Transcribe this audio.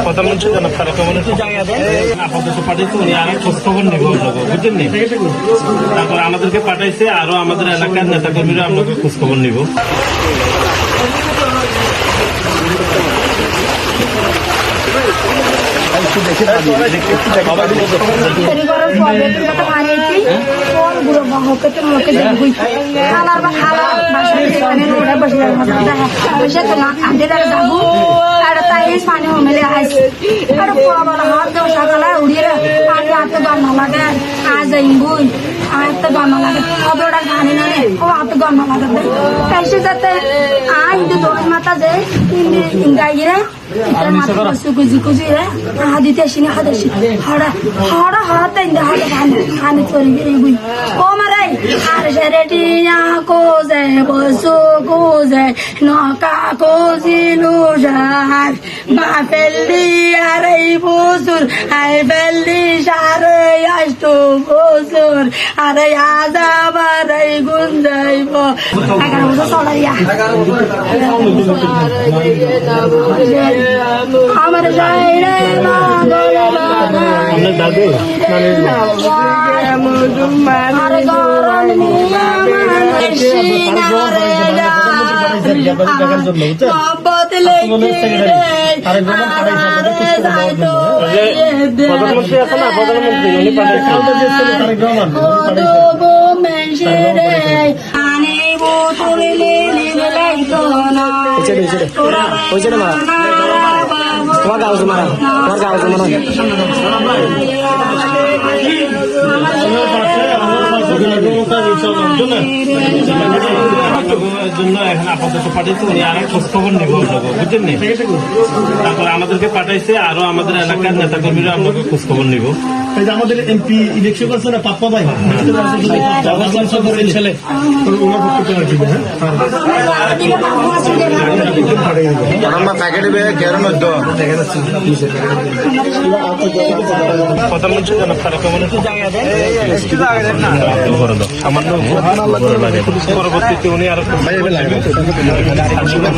প্রধানমন্ত্রী জনাব তারেক রহমানের আপাতত পাঠাইছে, উনি আর খোঁজ খবর নেব, বুঝলেন নি? তারপর আমাদেরকে পাঠাইছে, আরো আমাদের এলাকার নেতা কর্মীরা আপনাকে খোঁজ খবর নিব। পানি মেলে আসে আর পোড়া হাত দেবো সকালে উড়িয়ে পানি হাতে গন্ধ লাগে আজ বই হাতে গন্ধ লাগে কতটা পানি নেই ও হাতে গন্ধ লাগে এসে যাতে আইন দোষ মাথা যে গাইরে মাথা কুচি কুচি রে হাদিতে আসি না হাতে হড়া হড়া হড়াতে হাতে পানি চলি বই ও মারাই আর সে রেটিয়া কোজে বসু কোজে নকা কোজিলু যার বাপেল্লি আর এই বসুর আই বেল্লি সারে আষ্টু বসুর আরে আজাবার এই গুন যাইব 11 বছর চলাইয়া আমার যাইরে না গলে আপনার দাদু আর গরম নিয়া মানসি না রে প্রধানমন্ত্রী আছে না, প্রধানমন্ত্রী উনি পাঠাইছেন। জন্য এখন আপাতত পাঠাইছে, উনি আর খোঁজ খবর নেব, বুঝলেন নি? তারপর আমাদেরকে পাঠাইছে, আরো আমাদের এলাকার নেতা কর্মীরা আপনাকে খোঁজ খবর নিব। আমাদের এমপি ইলেকশন করছে না পাপ্পা ভাই ছেলে প্রধানমন্ত্রী জনাব তারেক রহমানের সামান্য পরবর্তীতে উনি আরো